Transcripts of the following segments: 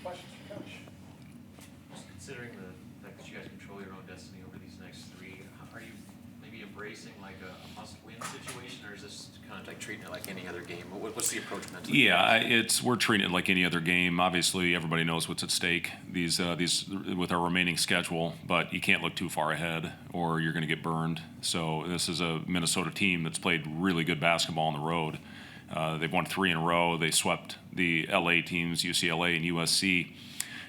Questions for Coach? Just considering the fact that you guys control your own destiny over these next three, are you maybe embracing like a must-win situation, or is this kind of like treating it like any other game? What's the approach mentally? Yeah, we're treating it like any other game. Obviously, everybody knows what's at stake these with our remaining schedule, but you can't look too far ahead or you're going to get burned. So this is a Minnesota team that's played really good basketball on the road. They've won 3 in a row. They swept the LA teams, UCLA and USC,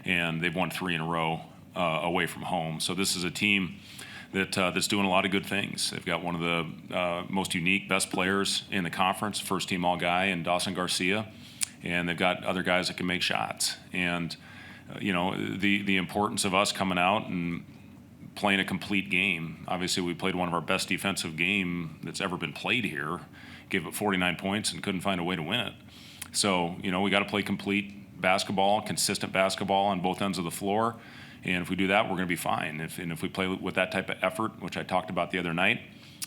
and they've won 3 in a row away from home. So this is a team that's doing a lot of good things. They've got one of the most unique, best players in the conference, first-team All-Guy, and Dawson Garcia, and they've got other guys that can make shots. And the importance of us coming out and playing a complete game. Obviously, we played one of our best defensive game that's ever been played here. Gave up 49 points and couldn't find a way to win it. So we got to play complete basketball, consistent basketball on both ends of the floor. And if we do that, we're going to be fine. If we play with that type of effort, which I talked about the other night,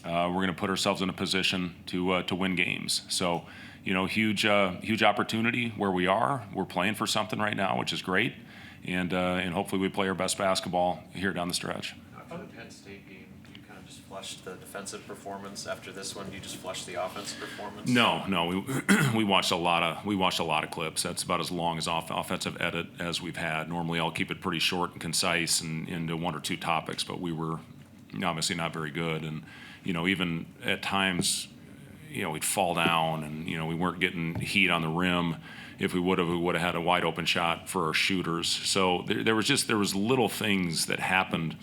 we're going to put ourselves in a position to win games. So, huge opportunity where we are. We're playing for something right now, which is great, and hopefully we play our best basketball here down the stretch. After the Penn State game, you kind of just flushed the defensive performance. After this one, you just flushed the offensive performance. No, we watched a lot of clips. That's about as long as offensive edit as we've had. Normally, I'll keep it pretty short and concise and into 1 or 2 topics, but we were obviously not very good. And even at times, we'd fall down, and we weren't getting heat on the rim. If we would have had a wide open shot for our shooters. So there was little things that happened.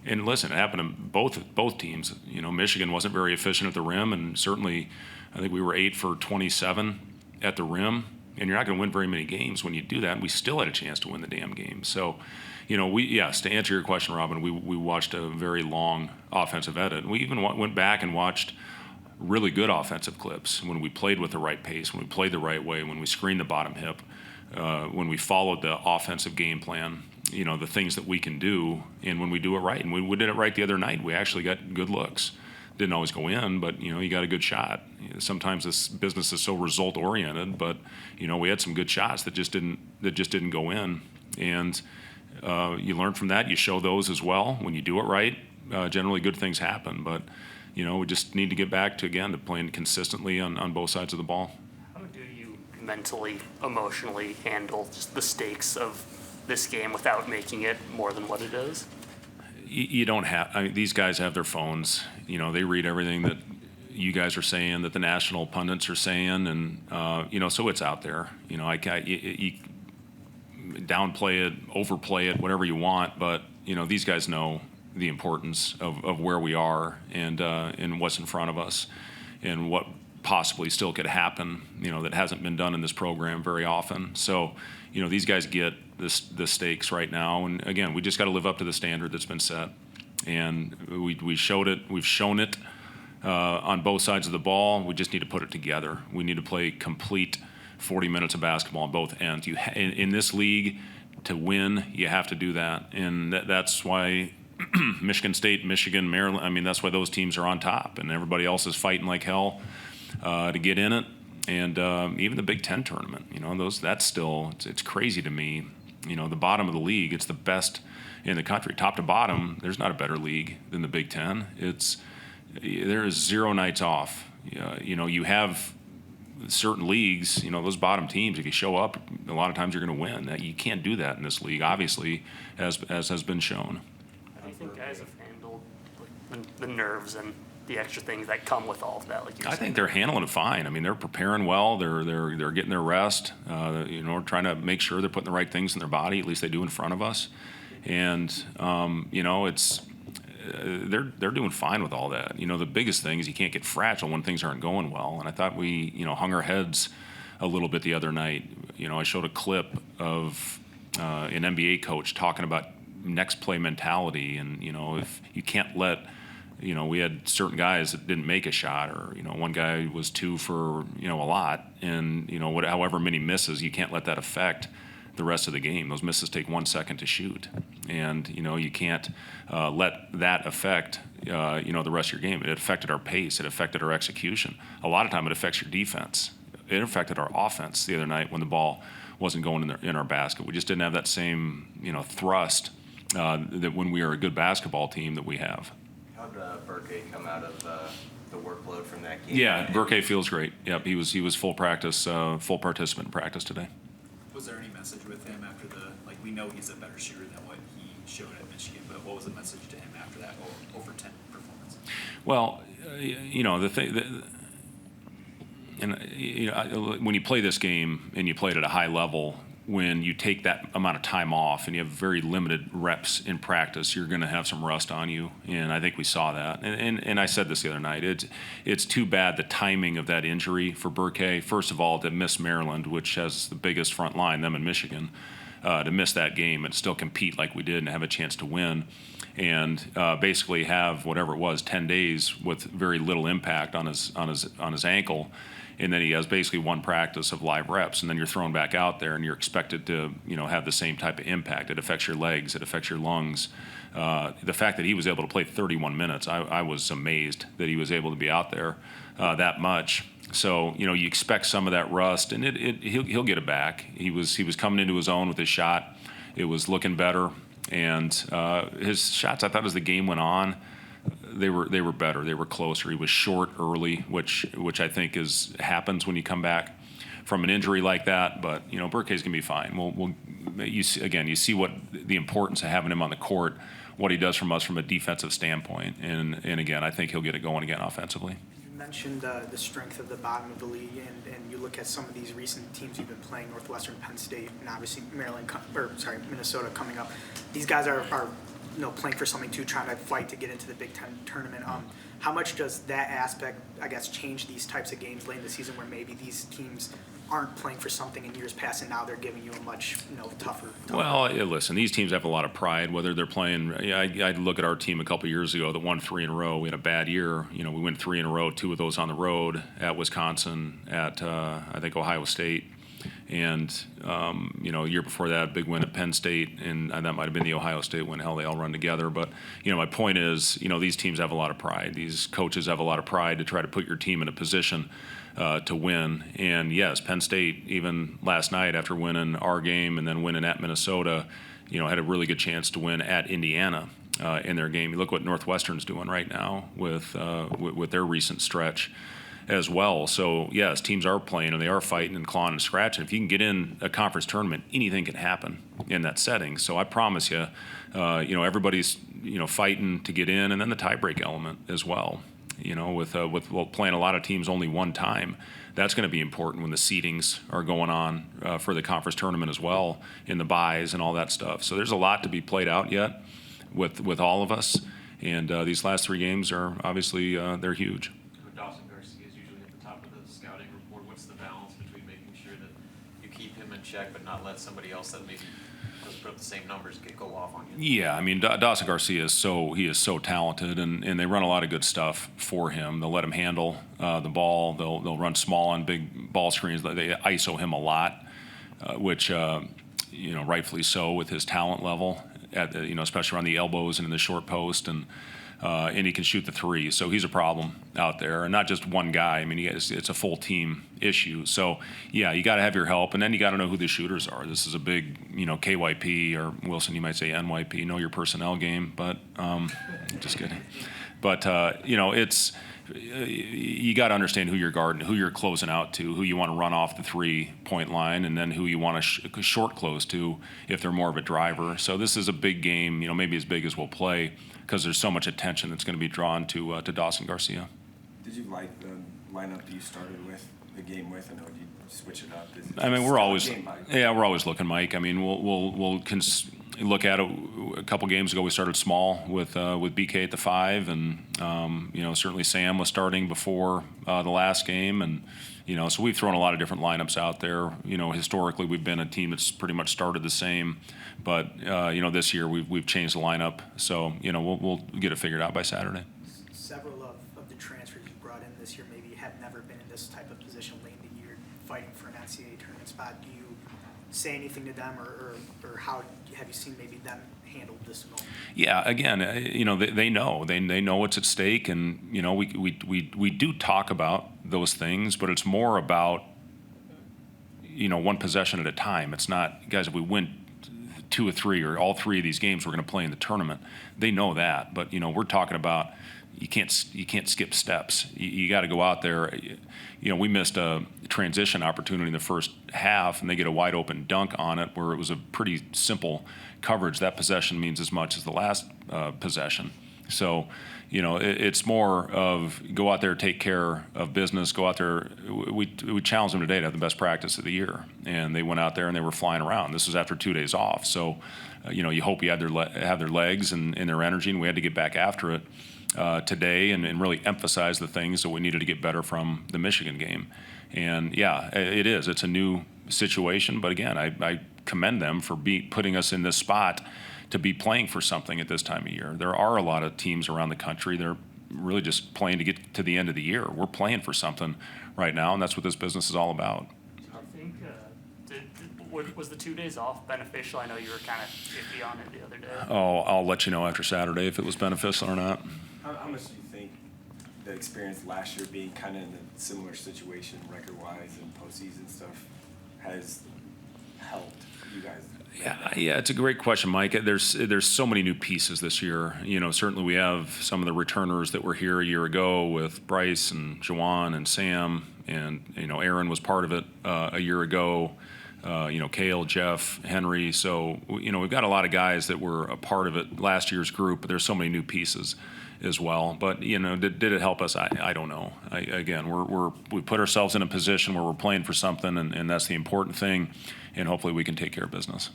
And listen, it happened to both teams. Michigan wasn't very efficient at the rim, and certainly I think we were 8 for 27 at the rim. And you're not going to win very many games when you do that. And we still had a chance to win the damn game. So, to answer your question, Robin, we watched a very long offensive edit. We even went back and watched really good offensive clips when we played with the right pace, when we played the right way, when we screened the bottom hip, when we followed the offensive game plan. The things that we can do, and when we do it right. And we did it right the other night. We actually got good looks. Didn't always go in, but, you got a good shot. Sometimes this business is so result-oriented, but, we had some good shots that just didn't go in. And you learn from that. You show those as well. When you do it right, generally good things happen. But, we just need to get back to playing consistently on both sides of the ball. How do you mentally, emotionally handle just the stakes of this game without making it more than what it is? You don't have. These guys have their phones. They read everything that you guys are saying, that the national pundits are saying, and so it's out there. You downplay it, overplay it, whatever you want, but these guys know the importance of where we are and what's in front of us, and what possibly still could happen. That hasn't been done in this program very often. So, these guys get the stakes right now, and again, we just got to live up to the standard that's been set, and we showed it. We've shown it on both sides of the ball. We just need to put it together. We need to play complete 40 minutes of basketball on both ends. In this league, to win, you have to do that, and that's why Michigan State, Michigan, Maryland. That's why those teams are on top, and everybody else is fighting like hell to get in it. And even the Big Ten tournament, that's still, it's crazy to me. The bottom of the league, it's the best in the country, top to bottom. There's not a better league than the Big Ten. There is 0 nights off. You have certain leagues, those bottom teams. If you show up, a lot of times you're going to win. You can't do that in this league, obviously, as has been shown. How do you think guys have handled the nerves and the extra things that come with all of that? I think they're handling it fine. They're preparing well. They're getting their rest. Trying to make sure they're putting the right things in their body. At least they do in front of us. And they're doing fine with all that. The biggest thing is you can't get fragile when things aren't going well. And I thought we hung our heads a little bit the other night. I showed a clip of an NBA coach talking about next play mentality, and if you can't let. We had certain guys that didn't make a shot, or one guy was 2 for a lot, and however many misses, you can't let that affect the rest of the game. Those misses take 1 second to shoot, and you can't let that affect the rest of your game. It affected our pace, it affected our execution. A lot of time, it affects your defense. affected our offense the other night when the ball wasn't going in our basket. We just didn't have that same, thrust that when we are a good basketball team that we have. How'd Burke come out of the workload from that game? Yeah, Burke feels great. Yep, he was full practice, full participant in practice today. Was there any message with him after we know he's a better shooter than what he showed at Michigan, but what was the message to him after that over 10 performance? Well, the thing, when you play this game and you play it at a high level, when you take that amount of time off and you have very limited reps in practice, you're going to have some rust on you, and I think we saw that. And I said this the other night. It's too bad the timing of that injury for Burke. First of all, to miss Maryland, which has the biggest front line, them in Michigan, to miss that game and still compete like we did and have a chance to win, and basically have whatever it was 10 days with very little impact on his ankle. And then he has basically one practice of live reps, and then you're thrown back out there, and you're expected to, have the same type of impact. It affects your legs, it affects your lungs. The fact that he was able to play 31 minutes, I was amazed that he was able to be out there that much. So you expect some of that rust, and he'll get it back. He was coming into his own with his shot. It was looking better, and his shots, I thought as the game went on, they were better. They were closer. He was short early, which I think happens when you come back from an injury like that. But Burke's gonna be fine. You see what the importance of having him on the court, what he does from us from a defensive standpoint, and again, I think he'll get it going again offensively. You mentioned the strength of the bottom of the league, and you look at some of these recent teams you've been playing, Northwestern, Penn State, and obviously Minnesota coming up. These guys are playing for something too, trying to fight to get into the Big Ten tournament. How much does that aspect, I guess, change these types of games late in the season where maybe these teams aren't playing for something in years past and now they're giving you a much tougher? Well, listen, these teams have a lot of pride, whether they're playing. I look at our team a couple years ago that won 3 in a row. We had a bad year. We went 3 in a row, 2 of those on the road at Wisconsin, at I think Ohio State. And, a year before that, big win at Penn State, and that might have been the Ohio State win. Hell, they all run together. But, my point is, these teams have a lot of pride. These coaches have a lot of pride to try to put your team in a position to win. And, yes, Penn State, even last night after winning our game and then winning at Minnesota, had a really good chance to win at Indiana in their game. You look what Northwestern's doing right now with their recent stretch as well. So, yes, teams are playing and they are fighting and clawing and scratching. If you can get in a conference tournament, anything can happen in that setting. So I promise you, everybody's, fighting to get in, and then the tiebreak element as well. With playing a lot of teams only one time, that's going to be important when the seedings are going on for the conference tournament as well, in the buys and all that stuff. So there's a lot to be played out yet with all of us. And these last 3 games are obviously, they're huge. Dawson Garcia is usually at the top of the scouting report. What's the balance between making sure that you keep him in check but not let somebody else that maybe doesn't put up the same numbers go off on you? Yeah, I mean, Dawson Garcia is so talented, and they run a lot of good stuff for him. They'll let him handle the ball. They'll run small on big ball screens. They ISO him a lot, which rightfully so with his talent level, especially around the elbows and in the short post, and he can shoot the 3. So he's a problem out there, and not just one guy. I mean, it's a full team issue. So, yeah, you got to have your help, and then you got to know who the shooters are. This is a big, KYP, or Wilson, you might say NYP, know your personnel game, but just kidding. But, it's you got to understand who you're guarding, who you're closing out to, who you want to run off the 3-point line, and then who you want to short close to if they're more of a driver. So this is a big game, maybe as big as we'll play, because there's so much attention that's going to be drawn to Dawson Garcia. Did you like the lineup you started with the game with? I know you switch it up. I mean, we're always looking, Mike. I mean, we'll look at it. A couple games ago, we started small with BK at the 5, and certainly Sam was starting before the last game, and so we've thrown a lot of different lineups out there. Historically, we've been a team that's pretty much started the same, but this year we've changed the lineup, so we'll get it figured out by Saturday. Several of the transfers you brought in this year maybe have never been in this type of position late in the year, fighting for an NCAA tournament spot. Do you say anything to them, or how have you seen maybe them handle this moment? Yeah, again, they know what's at stake, and we do talk about those things, but it's more about one possession at a time. It's not, guys, if we win 2 or 3 or all 3 of these games, we're going to play in the tournament. They know that, but we're talking about you can't skip steps. You got to go out there. We missed a transition opportunity in the first half, and they get a wide open dunk on it where it was a pretty simple coverage. That possession means as much as the last possession. So, it's more of go out there, take care of business, go out there. We challenged them today to have the best practice of the year, and they went out there and they were flying around. This was after 2 days off. So, you hope you have their legs and their energy, and we had to get back after it today and really emphasize the things that we needed to get better from the Michigan game. And yeah, it is. It's a new situation, but again, I commend them for putting us in this spot to be playing for something at this time of year. There are a lot of teams around the country. They're really just playing to get to the end of the year. We're playing for something right now, and that's what this business is all about. I think, was the 2 days off beneficial? I know you were kind of iffy on it the other day. Oh, I'll let you know after Saturday if it was beneficial or not. How much do you think the experience last year being kind of in a similar situation record-wise and postseason stuff has helped you guys? Yeah, it's a great question, Mike. There's so many new pieces this year. Certainly we have some of the returners that were here a year ago with Bryce and Jawan and Sam, and Aaron was part of it a year ago. Cale, Jeff, Henry. So we've got a lot of guys that were a part of it last year's group, but there's so many new pieces as well. But did it help us? I don't know. Again, we put ourselves in a position where we're playing for something, and that's the important thing. And hopefully we can take care of business.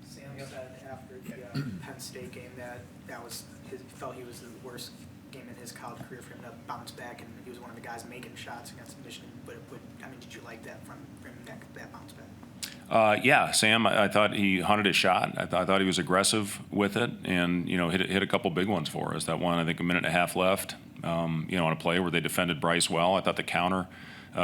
Sam said after the Penn State game that felt he was the worst game in his college career for him to bounce back, and he was one of the guys making shots against Michigan. But did you like that from that bounce back? Yeah, Sam, I thought he hunted his shot. I thought he was aggressive with it, and hit a couple big ones for us. That one, I think, a minute and a half left. On a play where they defended Bryce well. I thought the counter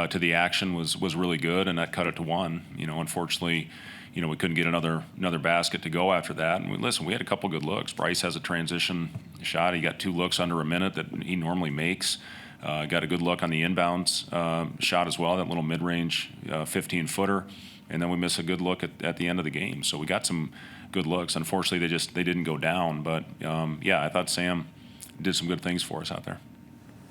to the action was really good, and that cut it to 1. Unfortunately, we couldn't get another basket to go after that. And we had a couple good looks. Bryce has a transition shot. He got 2 looks under a minute that he normally makes. Got a good look on the inbounds shot as well, that little mid-range 15-footer. And then we missed a good look at the end of the game. So we got some good looks. Unfortunately, they didn't go down. But, I thought Sam did some good things for us out there.